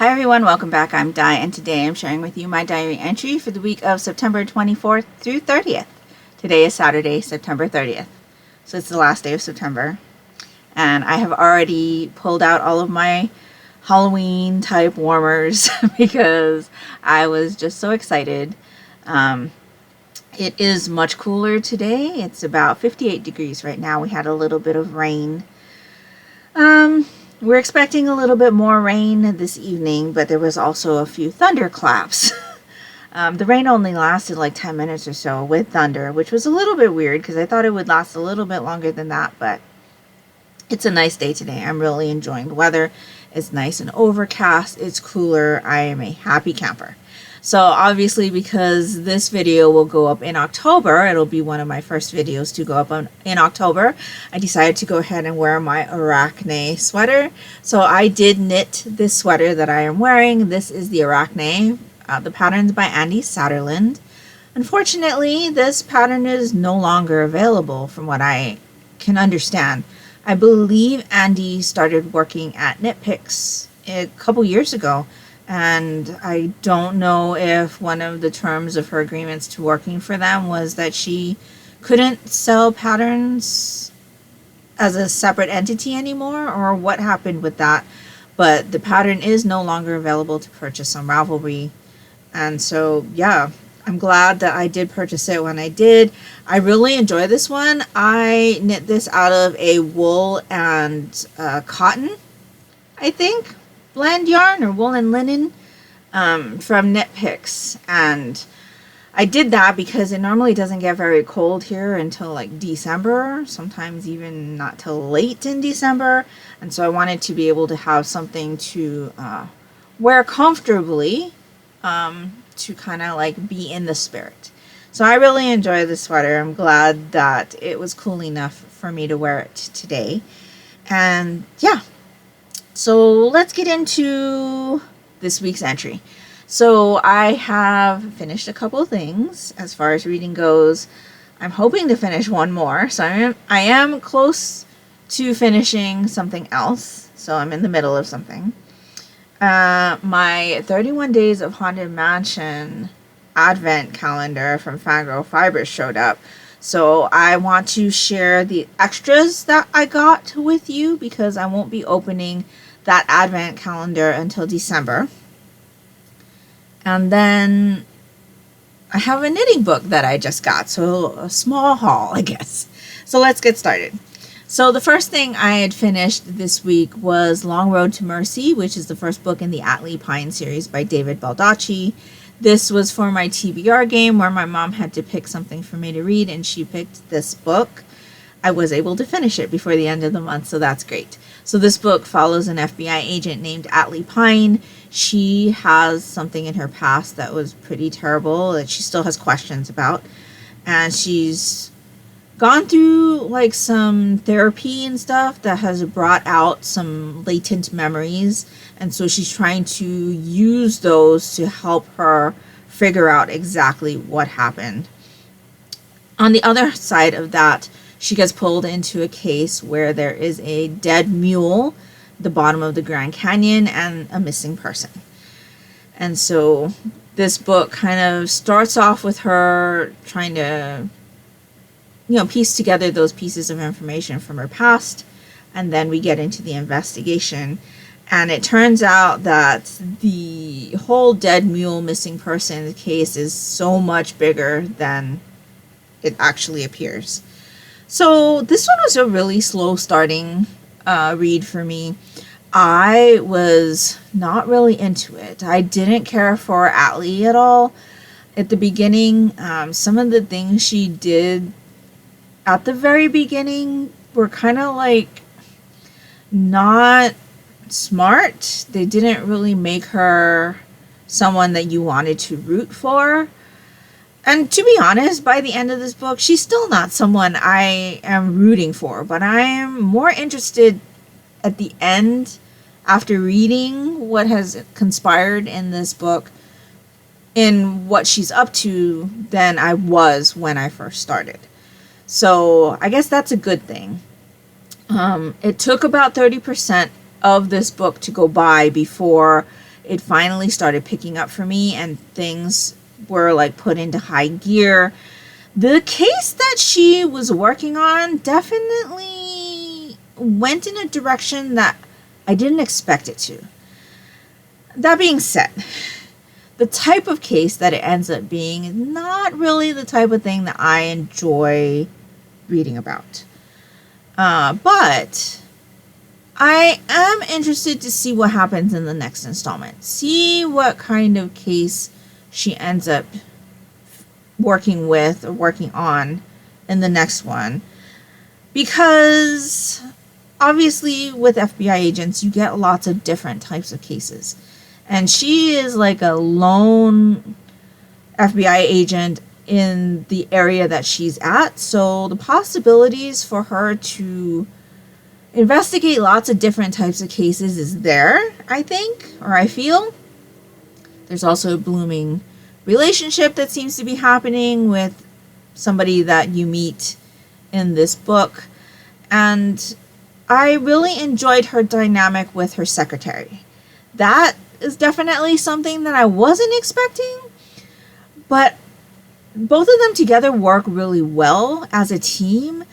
Hi everyone, welcome back. I'm Di, and today I'm sharing with you my diary entry for the week of September 24th through 30th. Today is Saturday, September 30th. So it's the last day of September. And I have already pulled out all of my Halloween type warmers because I was just so excited. It is much cooler today. It's about 58 degrees right now. We had a little bit of rain. We're expecting a little bit more rain this evening, but there was also a few thunderclaps. The rain only lasted like 10 minutes or so with thunder, which was a little bit weird because I thought it would last a little bit longer than that, but it's a nice day today. I'm really enjoying the weather. It's nice and overcast. It's cooler. I am a happy camper. So obviously, because this video will go up in October, it'll be one of my first videos to go up in October, I decided to go ahead and wear my Arachne sweater. So I did knit this sweater that I am wearing. This is the Arachne. The pattern's by Andy Satterland. Unfortunately, this pattern is no longer available from what I can understand. I believe Andy started working at Knit Picks a couple years ago. And I don't know if one of the terms of her agreements to working for them was that she couldn't sell patterns as a separate entity anymore, or what happened with that. But the pattern is no longer available to purchase on Ravelry. And so, yeah, I'm glad that I did purchase it when I did. I really enjoy this one. I knit this out of a wool and cotton, I think. Blend yarn or wool and linen from Knit Picks, and I did that because it normally doesn't get very cold here until like December, sometimes even not till late in December, and so I wanted to be able to have something to wear comfortably to kind of like be in the spirit. So I really enjoy this sweater. I'm glad that it was cool enough for me to wear it today, and yeah. So let's get into this week's entry. So I have finished a couple of things as far as reading goes. I'm hoping to finish one more. So I am close to finishing something else. So I'm in the middle of something. My 31 Days of Haunted Mansion advent calendar from Fangirl Fibers showed up. So I want to share the extras that I got with you because I won't be opening that advent calendar until December. And then I have a knitting book that I just got, so a small haul, I guess. So let's get started. So the first thing I had finished this week was Long Road to Mercy, which is the first book in the Atlee Pine series by David Baldacci. This was for my TBR game where my mom had to pick something for me to read, and she picked this book. I was able to finish it before the end of the month, so that's great. So this book follows an FBI agent named Atlee Pine. She has something in her past that was pretty terrible that she still has questions about. And she's gone through like some therapy and stuff that has brought out some latent memories. And so she's trying to use those to help her figure out exactly what happened. On the other side of that, she gets pulled into a case where there is a dead mule at the bottom of the Grand Canyon and a missing person. And so this book kind of starts off with her trying to, piece together those pieces of information from her past. And then we get into the investigation. And it turns out that the whole dead mule missing person case is so much bigger than it actually appears. So this one was a really slow starting read for me. I was not really into it. I didn't care for Atlee at all at the beginning. Some of the things she did at the very beginning were kind of like not smart. They didn't really make her someone that you wanted to root for. And to be honest, by the end of this book, she's still not someone I am rooting for. But I am more interested at the end, after reading what has conspired in this book, in what she's up to, than I was when I first started. So I guess that's a good thing. It took about 30% of this book to go by before it finally started picking up for me and things were like put into high gear. The case that she was working on definitely went in a direction that I didn't expect it to. That being said, the type of case that it ends up being is not really the type of thing that I enjoy reading about. But I am interested to see what happens in the next installment. See what kind of case she ends up working with or working on in the next one. Because obviously with FBI agents, you get lots of different types of cases. And she is like a lone FBI agent in the area that she's at. So the possibilities for her to investigate lots of different types of cases is there, I think, or I feel. There's also a blooming relationship that seems to be happening with somebody that you meet in this book. And I really enjoyed her dynamic with her secretary. That is definitely something that I wasn't expecting, but both of them together work really well as a team,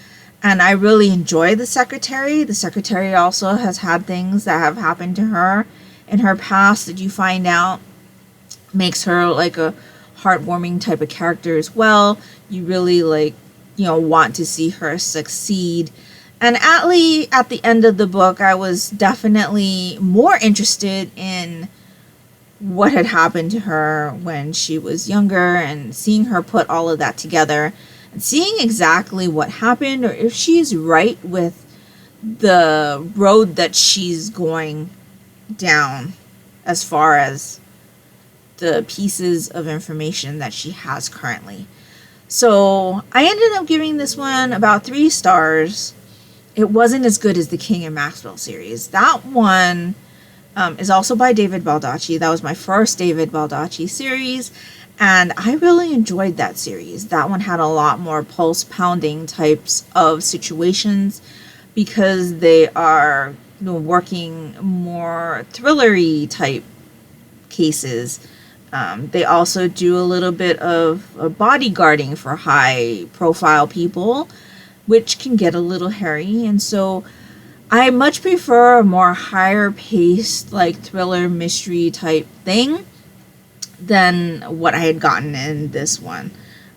and I really enjoy the secretary. The secretary also has had things that have happened to her in her past that you find out makes her like a heartwarming type of character as well. You really want to see her succeed. And Atlee, at the end of the book, I was definitely more interested in what had happened to her when she was younger and seeing her put all of that together and seeing exactly what happened or if she's right with the road that she's going down as far as the pieces of information that she has currently. So I ended up giving this one about 3 stars. It wasn't as good as the King and Maxwell series. That one is also by David Baldacci. That was my first David Baldacci series, and I really enjoyed that series. That one had a lot more pulse-pounding types of situations because they are working more thrillery type cases. They also do a little bit of bodyguarding for high-profile people, which can get a little hairy, and so I much prefer a more higher paced, like thriller mystery type thing than what I had gotten in this one.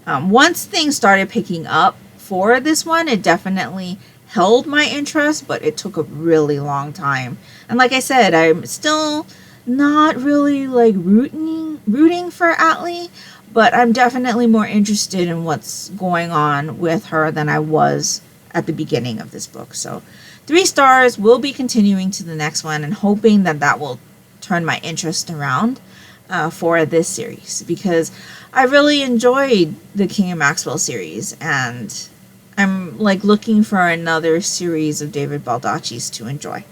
Once things started picking up for this one, it definitely held my interest, but it took a really long time. And like I said, I'm still not really like rooting for Atlee, but I'm definitely more interested in what's going on with her than I was at the beginning of this book. So 3 stars. Will be continuing to the next one and hoping that that will turn my interest around for this series, because I really enjoyed the King of Maxwell series and I'm like looking for another series of David Baldacci's to enjoy.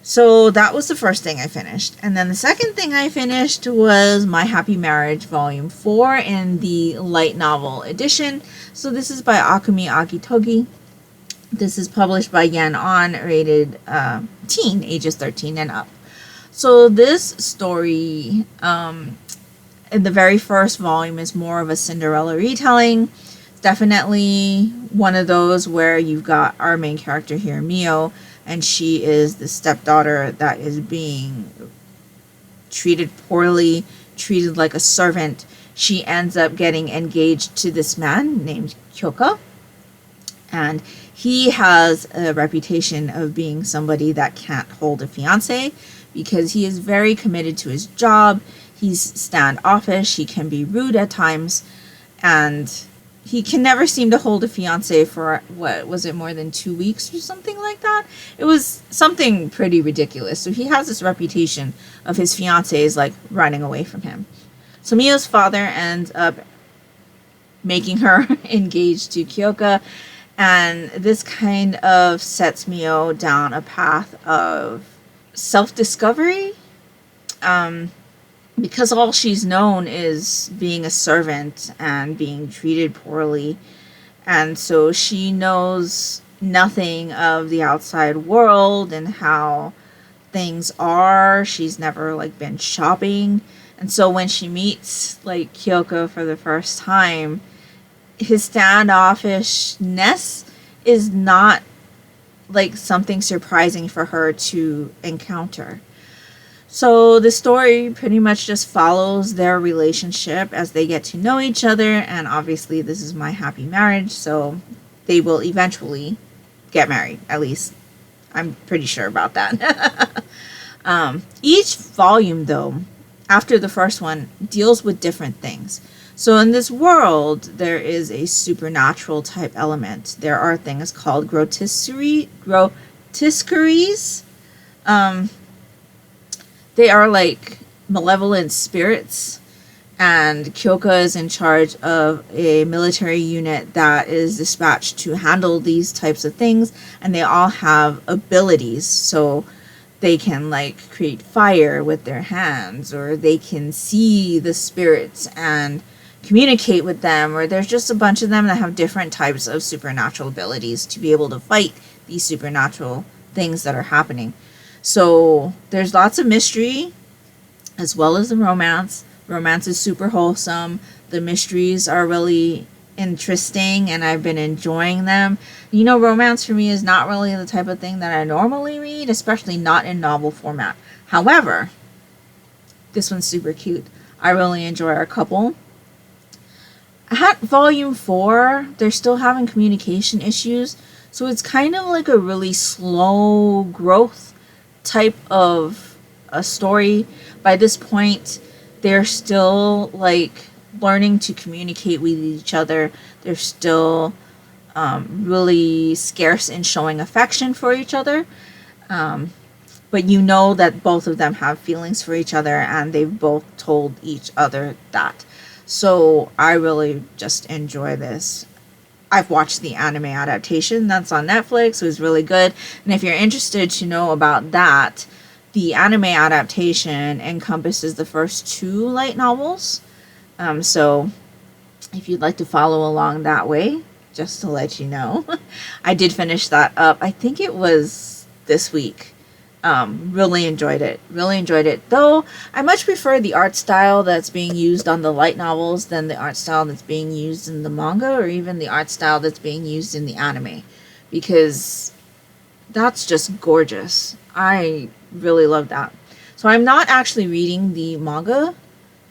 So that was the first thing I finished. And then the second thing I finished was My Happy Marriage Volume 4 in the light novel edition. So this is by Akumi Agitogi. This is published by Yan On, rated teen, ages 13 and up. So this story, in the very first volume, is more of a Cinderella retelling. It's definitely one of those where you've got our main character here, Mio, and she is the stepdaughter that is being treated poorly, treated like a servant. She ends up getting engaged to this man named Kyoka, and he has a reputation of being somebody that can't hold a fiancé because he is very committed to his job. He's standoffish, he can be rude at times, and he can never seem to hold a fiancé for, what was it, more than 2 weeks or something like that? It was something pretty ridiculous. So he has this reputation of his fiancés like running away from him. So Mio's father ends up making her engaged to Kyoka, and this kind of sets Mio down a path of self-discovery, because all she's known is being a servant and being treated poorly. And so she knows nothing of the outside world and how things are. She's never like been shopping. And so when she meets like Kyoko for the first time, his standoffishness is not like something surprising for her to encounter. So the story pretty much just follows their relationship as they get to know each other, and obviously this is my happy marriage, so they will eventually get married. At least I'm pretty sure about that. Each volume, though, after the first one, deals with different things. So in this world, there is a supernatural type element. There are things called grotesqueries. They are like malevolent spirits, and Kyoka is in charge of a military unit that is dispatched to handle these types of things, and they all have abilities. So they can like create fire with their hands, or they can see the spirits and communicate with them, or there's just a bunch of them that have different types of supernatural abilities to be able to fight these supernatural things that are happening. So there's lots of mystery as well as the romance. Romance is super wholesome. The mysteries are really interesting, and I've been enjoying them. You know, romance for me is not really the type of thing that I normally read, especially not in novel format. However, this one's super cute. I really enjoy our couple. At volume 4, they're still having communication issues, so it's kind of like a really slow growth type of a story. By this point, they're still like learning to communicate with each other. They're still really scarce in showing affection for each other. But you know that both of them have feelings for each other, and they've both told each other that. So I really just enjoy this. I've watched the anime adaptation that's on Netflix. It was really good. And if you're interested to know about that, the anime adaptation encompasses the first 2 light novels. So if you'd like to follow along that way, just to let you know. I did finish that up. I think it was this week. Really enjoyed it. Though I much prefer the art style that's being used on the light novels than the art style that's being used in the manga, or even the art style that's being used in the anime, because that's just gorgeous. I really love that. So I'm not actually reading the manga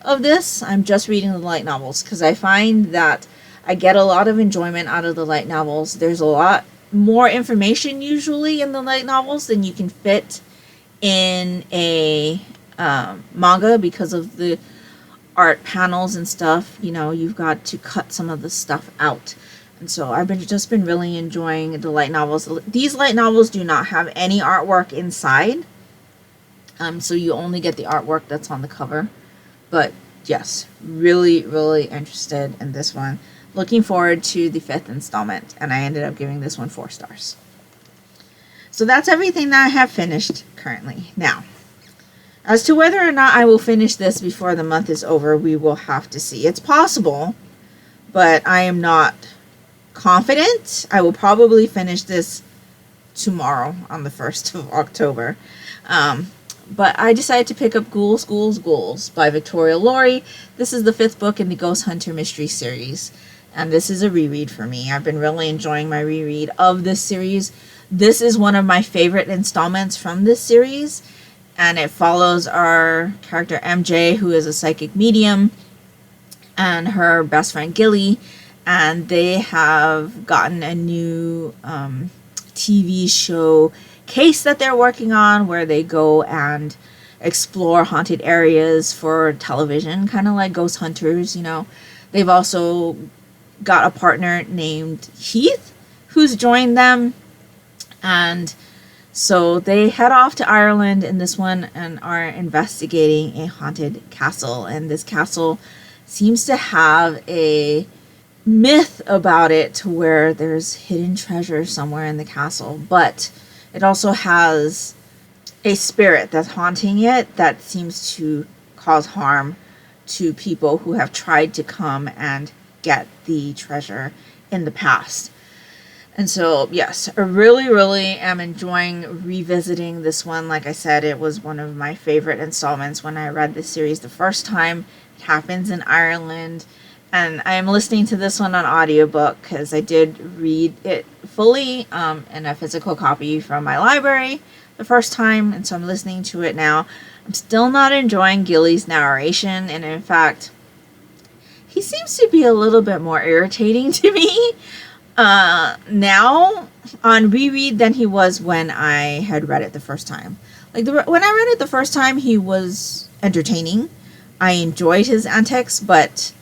of this. I'm just reading the light novels, because I find that I get a lot of enjoyment out of the light novels. There's a lot more information usually in the light novels than you can fit in a manga, because of the art panels and stuff. You know, you've got to cut some of the stuff out. And so I've just been really enjoying the light novels. These light novels do not have any artwork inside. So you only get the artwork that's on the cover. But yes, really, really interested in this one. Looking forward to the 5th installment, and I ended up giving this one 4 stars. So that's everything that I have finished currently. Now, as to whether or not I will finish this before the month is over, we will have to see. It's possible, but I am not confident. I will probably finish this tomorrow on the 1st of October. But I decided to pick up Ghouls, Ghouls, Ghouls by Victoria Laurie. This is the 5th book in the Ghost Hunter Mystery Series. And this is a reread for me. I've been really enjoying my reread of this series. This is one of my favorite installments from this series. And it follows our character MJ, who is a psychic medium, and her best friend Gilly. And they have gotten a new TV show case that they're working on, where they go and explore haunted areas for television, kind of like Ghost Hunters, you know. They've also got a partner named Heath who's joined them, and so they head off to Ireland in this one and are investigating a haunted castle. And this castle seems to have a myth about it, to where there's hidden treasure somewhere in the castle, but it also has a spirit that's haunting it that seems to cause harm to people who have tried to come and get the treasure in the past. And so, yes, I really, really am enjoying revisiting this one. Like I said, it was one of my favorite installments when I read this series the first time. It happens in Ireland. And I am listening to this one on audiobook because I did read it fully in a physical copy from my library the first time. And so I'm listening to it now. I'm still not enjoying Gilly's narration. And in fact, he seems to be a little bit more irritating to me now on reread than he was when I had read it the first time. Like when I read it the first time, he was entertaining. I enjoyed his antics, but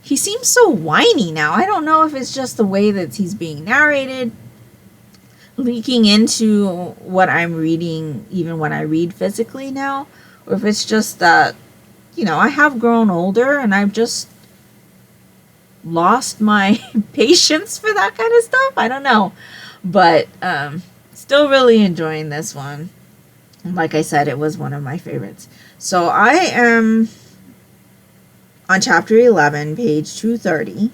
he seems so whiny now. I don't know if it's just the way that he's being narrated, leaking into what I'm reading, even when I read physically now, or if it's just that, I have grown older and I've just lost my patience for that kind of stuff. I don't know, but still really enjoying this one. Like I said, it was one of my favorites. So I am on chapter 11, page 230.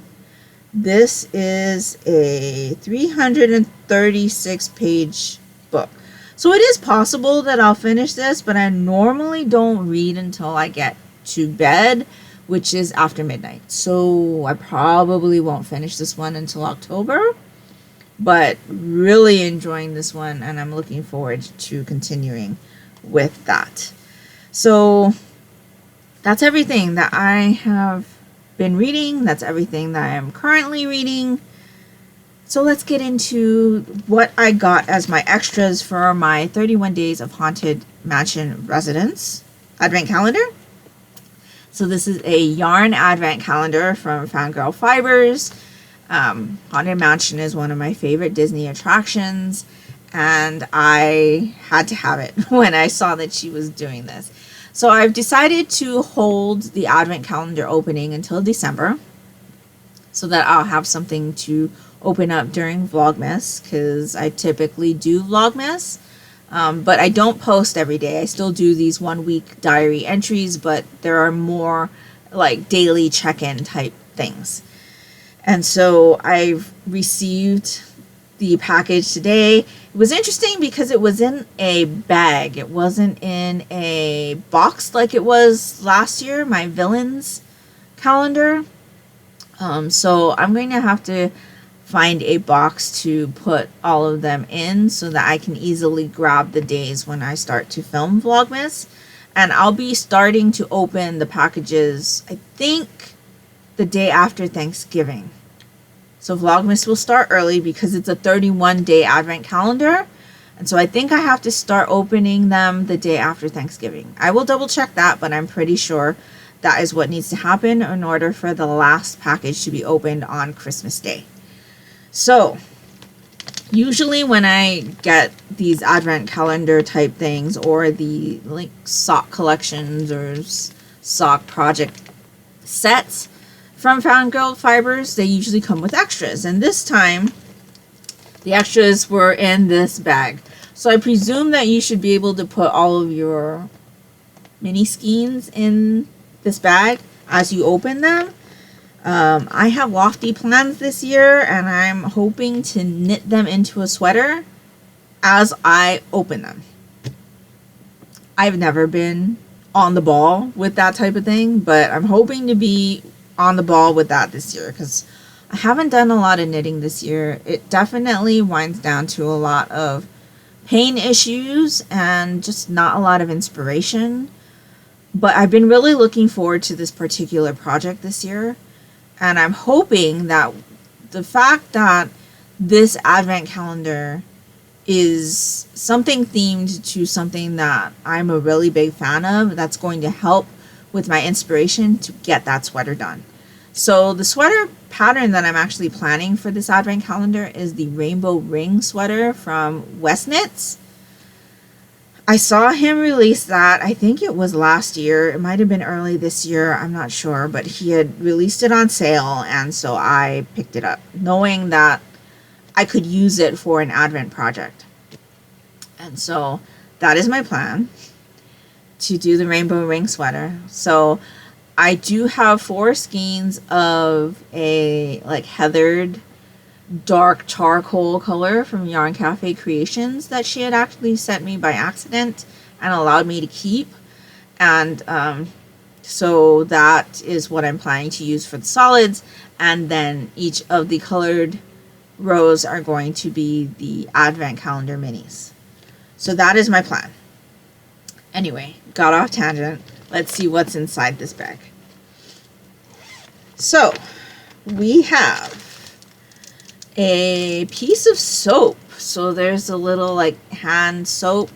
This is a 336 page book. So it is possible that I'll finish this, but I normally don't read until I get to bed, which is after midnight. So I probably won't finish this one until October, but really enjoying this one, and I'm looking forward to continuing with that. So that's everything that I have been reading. That's everything that I am currently reading. So let's get into what I got as my extras for my 31 Days of Haunted Mansion Residence Advent Calendar. So this is a yarn advent calendar from Fangirl Fibers. Haunted Mansion is one of my favorite Disney attractions, and I had to have it when I saw that she was doing this. So I've decided to hold the advent calendar opening until December so that I'll have something to open up during Vlogmas, because I typically do Vlogmas. But I don't post every day. I still do these 1 week diary entries, but there are more like daily check-in type things. And so I've received the package today. It was interesting because it was in a bag. It wasn't in a box like it was last year, my villains calendar. So I'm going to have to find a box to put all of them in so that I can easily grab the days when I start to film Vlogmas. And I'll be starting to open the packages, I think, the day after Thanksgiving. So Vlogmas will start early because it's a 31-day advent calendar. And so I think I have to start opening them the day after Thanksgiving. I will double check that, but I'm pretty sure that is what needs to happen in order for the last package to be opened on Christmas Day. So usually when I get these advent calendar type things, or the like sock collections or sock project sets from Fangirl Fibers, they usually come with extras. And this time the extras were in this bag. So I presume that you should be able to put all of your mini skeins in this bag as you open them. I have lofty plans this year, and I'm hoping to knit them into a sweater as I open them. I've never been on the ball with that type of thing, but I'm hoping to be on the ball with that this year because I haven't done a lot of knitting this year. It definitely winds down to a lot of pain issues and just not a lot of inspiration. But I've been really looking forward to this particular project this year. And I'm hoping that the fact that this advent calendar is something themed to something that I'm a really big fan of, that's going to help with my inspiration to get that sweater done. So the sweater pattern that I'm actually planning for this advent calendar is the rainbow ring sweater from West Knits. I saw him release that, I think it was last year, it might have been early this year, I'm not sure, but he had released it on sale, and so I picked it up, knowing that I could use it for an advent project. And so that is my plan, to do the rainbow ring sweater. So I do have 4 skeins of a like heathered dark charcoal color from Yarn Cafe Creations that she had actually sent me by accident and allowed me to keep. And so that is what I'm planning to use for the solids. And then each of the colored rows are going to be the advent calendar minis. So that is my plan. Anyway, got off tangent. Let's see what's inside this bag. So we have a piece of soap. So there's a little like hand soap,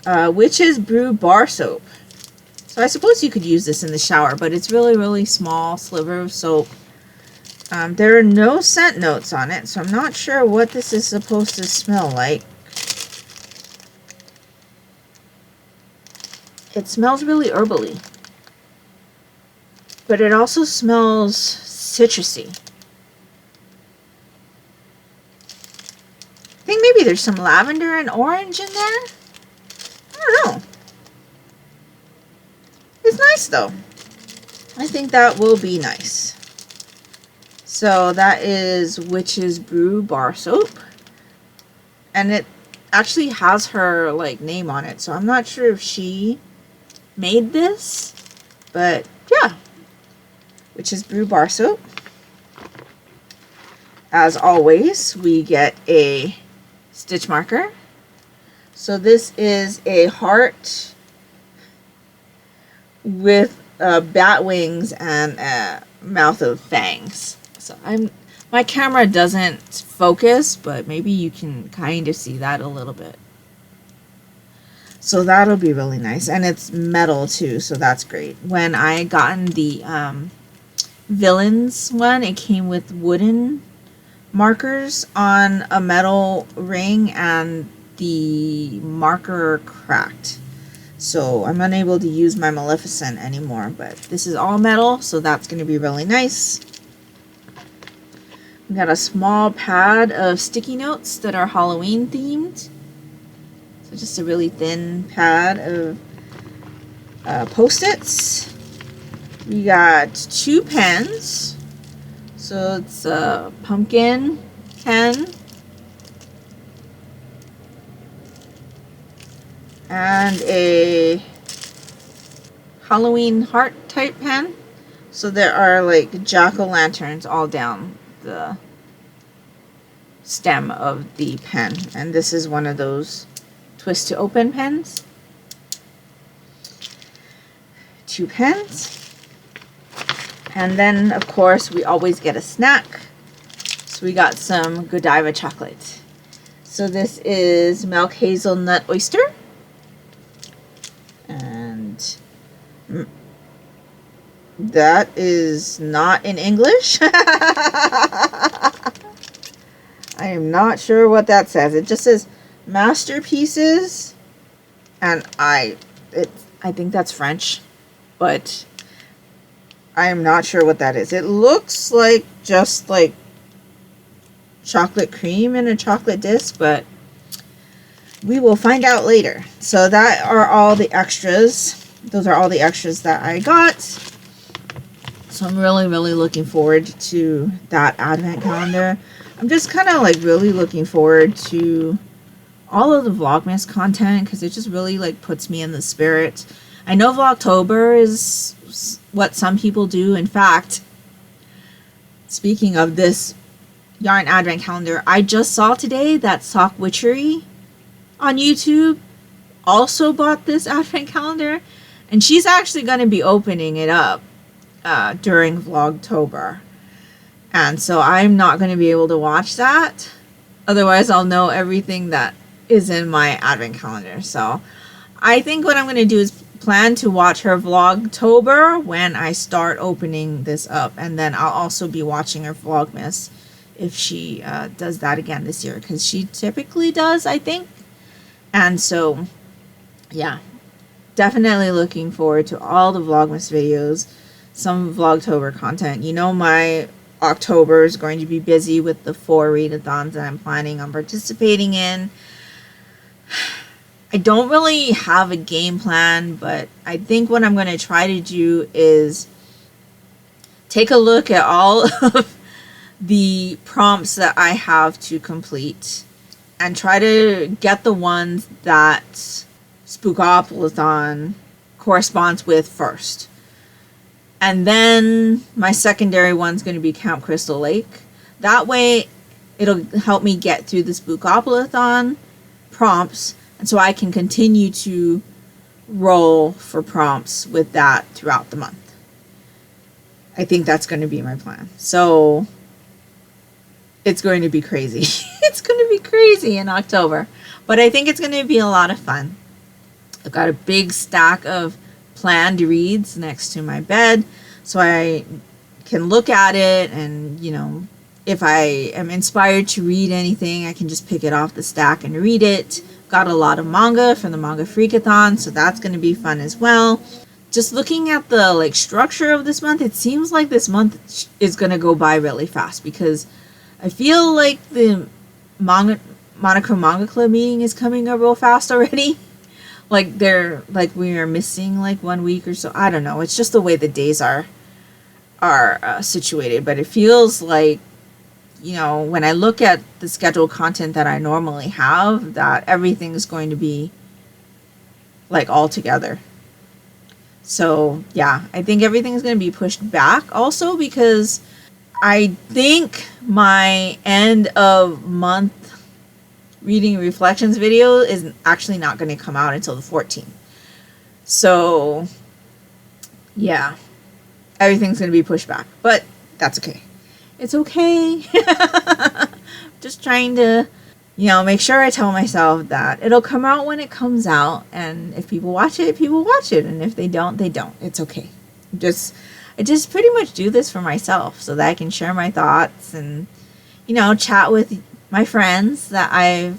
Witch's Brew bar soap. So I suppose you could use this in the shower, but it's really small sliver of soap. There are no scent notes on it, so I'm not sure what this is supposed to smell like. It smells really herbally, but it also smells citrusy. I think maybe there's some lavender and orange in there. I don't know. It's nice though. I think that will be nice. So that is Witch's Brew bar soap. And it actually has her like name on it. So I'm not sure if she made this. But yeah. Witch's Brew bar soap. As always, we get a stitch marker. So this is a heart with bat wings and a mouth of fangs. So my camera doesn't focus, but maybe you can kind of see that a little bit. So that'll be really nice, and it's metal too, so that's great. When I gotten the villains one, it came with wooden markers on a metal ring, and the marker cracked. So I'm unable to use my Maleficent anymore, but this is all metal, so that's going to be really nice. We got a small pad of sticky notes that are Halloween themed. So just a really thin pad of Post-its. We got 2 pens. So it's a pumpkin pen and a Halloween heart type pen. So there are like jack-o'-lanterns all down the stem of the pen, and this is one of those twist to open pens. 2 pens. And then, of course, we always get a snack. So we got some Godiva chocolate. So this is milk hazelnut oyster. And that is not in English. I am not sure what that says. It just says masterpieces. And I think that's French. But I am not sure what that is. It looks like just like chocolate cream in a chocolate disc, but we will find out later. So that are all the extras. Those are all the extras that I got. So I'm really looking forward to that advent calendar. I'm just kind of like really looking forward to all of the Vlogmas content because it just really like puts me in the spirit. I know Vlogtober is what some people do. In fact, speaking of this yarn advent calendar, I just saw today that Sock Witchery on YouTube also bought this advent calendar, and she's actually going to be opening it up during Vlogtober, and so I'm not going to be able to watch that. Otherwise, I'll know everything that is in my advent calendar. So I think what I'm going to do is plan to watch her Vlogtober when I start opening this up, and then I'll also be watching her Vlogmas if she does that again this year, because she typically does, I think. And so yeah, definitely looking forward to all the Vlogmas videos, some Vlogtober content. You know, my October is going to be busy with the 4 readathons that I'm planning on participating in. I don't really have a game plan, but I think what I'm going to try to do is take a look at all of the prompts that I have to complete and try to get the ones that Spookopolython corresponds with first. And then my secondary one's going to be Camp Crystal Lake. That way, it'll help me get through the Spookopolython prompts, and so I can continue to roll for prompts with that throughout the month. I think that's going to be my plan. So, it's going to be crazy. It's going to be crazy in October. But I think it's going to be a lot of fun. I've got a big stack of planned reads next to my bed, so I can look at it, and if I am inspired to read anything, I can just pick it off the stack and read it. Got a lot of manga from the Manga Freakathon, so that's going to be fun as well. Just looking at the structure of this month, it seems like this month is going to go by really fast, because I feel like the Monochrome Manga Club meeting is coming up real fast already. We are missing 1 week or so. I don't know. It's just the way the days are situated. But it feels like, when I look at the scheduled content that I normally have, that everything is going to be all together. So yeah, I think everything is going to be pushed back also, because I think my end of month reading reflections video is actually not going to come out until the 14th. So yeah, everything's going to be pushed back, but that's okay. It's okay. Just trying to, make sure I tell myself that it'll come out when it comes out, and if people watch it, people watch it, and if they don't, they don't. It's okay. I just pretty much do this for myself so that I can share my thoughts and, chat with my friends that I've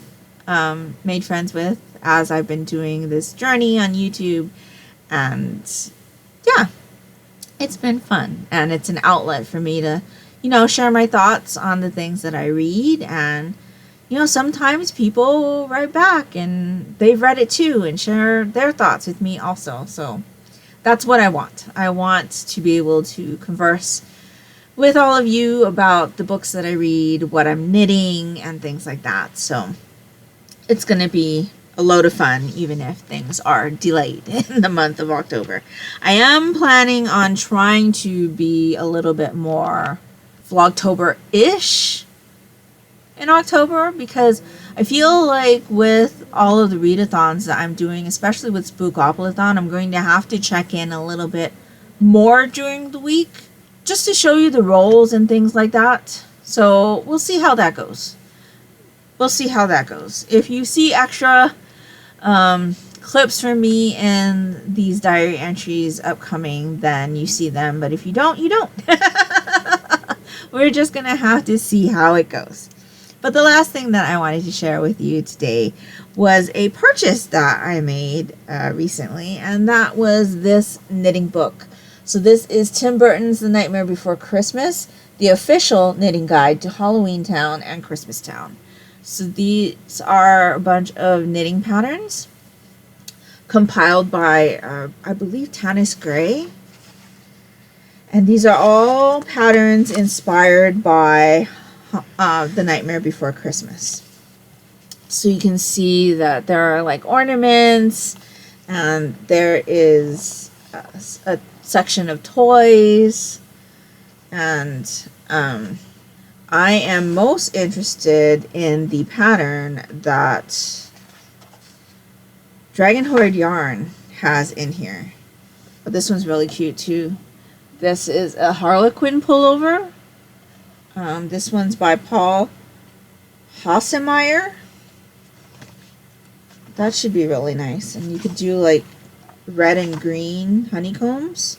made friends with as I've been doing this journey on YouTube. And yeah, it's been fun, and it's an outlet for me to, share my thoughts on the things that I read. And, sometimes people will write back and they've read it too and share their thoughts with me also. So that's what I want. I want to be able to converse with all of you about the books that I read, what I'm knitting, and things like that. So it's going to be a load of fun, even if things are delayed in the month of October. I am planning on trying to be a little bit more Vlogtober-ish in October, because I feel like with all of the readathons that I'm doing, especially with Spookopolython, I'm going to have to check in a little bit more during the week, just to show you the roles and things like that. So we'll see how that goes. If you see extra clips from me in these diary entries upcoming, then you see them. But if you don't, you don't. We're just going to have to see how it goes. But the last thing that I wanted to share with you today was a purchase that I made recently, and that was this knitting book. So this is Tim Burton's The Nightmare Before Christmas, the official knitting guide to Halloween Town and Christmas Town. So these are a bunch of knitting patterns compiled by, I believe, Tanis Gray. And these are all patterns inspired by The Nightmare Before Christmas. So you can see that there are ornaments, and there is a section of toys, and I am most interested in the pattern that Dragon Horde Yarn has in here. But this one's really cute too. This is a Harlequin pullover. This one's by Paul Hassemeyer. That should be really nice. And you could do red and green honeycombs.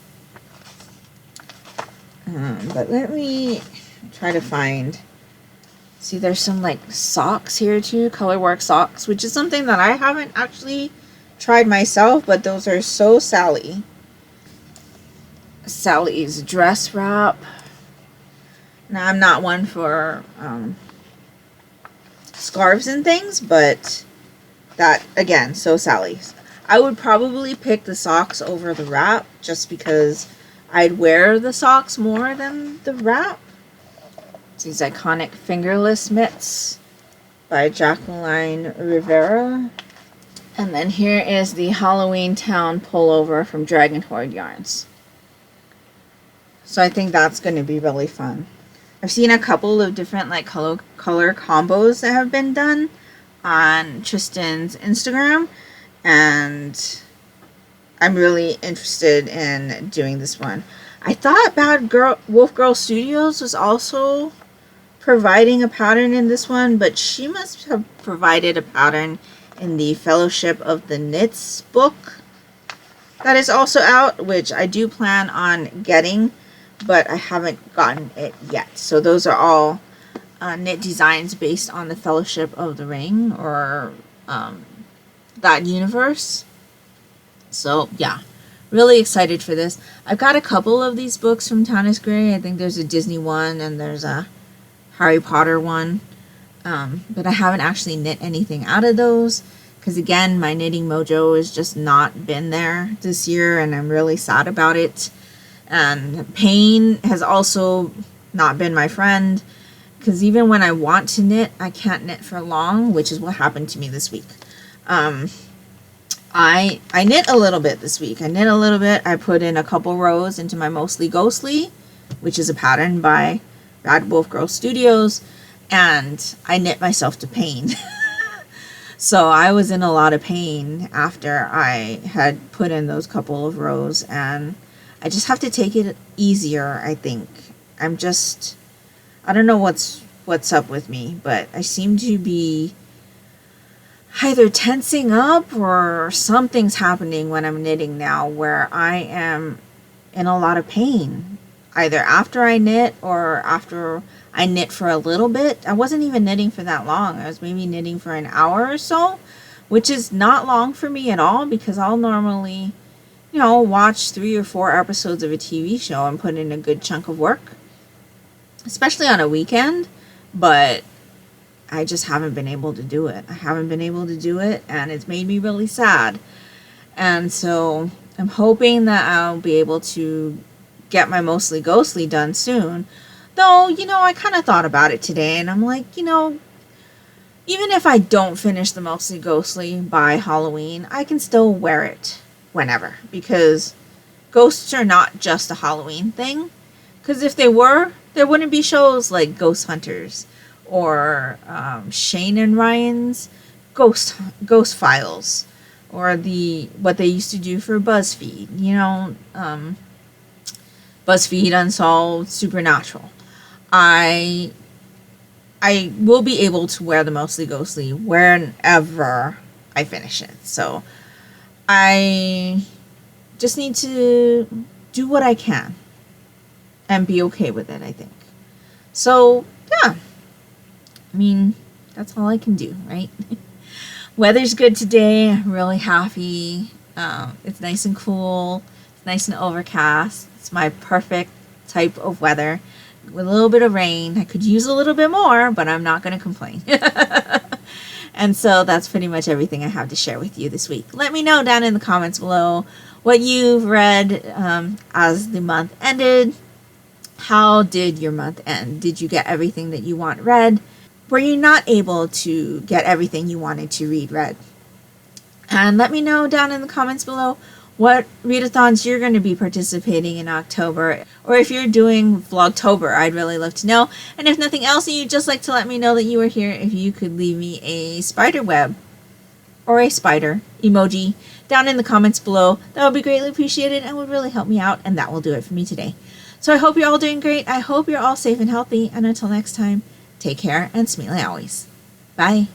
But let me try to find. See, there's some socks here too, colorwork socks, which is something that I haven't actually tried myself, but those are so Sally's dress wrap. Now, I'm not one for scarves and things, but that, again, so Sally's. I would probably pick the socks over the wrap, just because I'd wear the socks more than the wrap. These iconic fingerless mitts by Jacqueline Rivera. And then here is the Halloween Town pullover from Dragon Horde Yarns. So I think that's going to be really fun. I've seen a couple of different like color combos that have been done on Tristan's Instagram, and I'm really interested in doing this one. I thought Wolf Girl Studios was also providing a pattern in this one, but she must have provided a pattern in the Fellowship of the Knits book that is also out, which I do plan on getting, but I haven't gotten it yet. So those are all knit designs based on the Fellowship of the Ring, or that universe. So yeah, really excited for this. I've got a couple of these books from Tanis Gray. I think there's a Disney one and there's a Harry Potter one. But I haven't actually knit anything out of those, because again, my knitting mojo has just not been there this year, and I'm really sad about it. And pain has also not been my friend, because even when I want to knit, I can't knit for long, which is what happened to me this week. I knit a little bit this week. I put in a couple rows into my Mostly Ghostly, which is a pattern by Bad Wolf Girl Studios, and I knit myself to pain. So I was in a lot of pain after I had put in those couple of rows, and I just have to take it easier, I think. I don't know what's up with me, but I seem to be either tensing up or something's happening when I'm knitting now, where I am in a lot of pain, either after I knit or after I knit for a little bit. I wasn't even knitting for that long. I was maybe knitting for an hour or so, which is not long for me at all, because I'll normally, watch 3 or 4 episodes of a TV show and put in a good chunk of work, especially on a weekend. But I just haven't been able to do it. And it's made me really sad. And so I'm hoping that I'll be able to get my Mostly Ghostly done soon. Though, I kind of thought about it today, and I'm like, even if I don't finish the Mostly Ghostly by Halloween, I can still wear it whenever, because ghosts are not just a Halloween thing. Because if they were, there wouldn't be shows like Ghost Hunters, or Shane and Ryan's Ghost Files, or what they used to do for BuzzFeed, BuzzFeed Unsolved Supernatural. I will be able to wear the Mostly Ghostly whenever I finish it. So I just need to do what I can and be okay with it, I think. So yeah, that's all I can do, right? Weather's good today. I'm really happy. It's nice and cool. It's nice and overcast. It's my perfect type of weather, with a little bit of rain. I could use a little bit more, but I'm not going to complain. And so that's pretty much everything I have to share with you this week. Let me know down in the comments below what you've read as the month ended. How did your month end? Did you get everything that you want read? Were you not able to get everything you wanted to read? And let me know down in the comments below what readathons you're going to be participating in October, or if you're doing Vlogtober. I'd really love to know. And if nothing else, and you'd just like to let me know that you were here, if you could leave me a spider web or a spider emoji down in the comments below, that would be greatly appreciated and would really help me out, and that will do it for me today. So I hope you're all doing great. I hope you're all safe and healthy, and until next time, take care and smile always. Bye.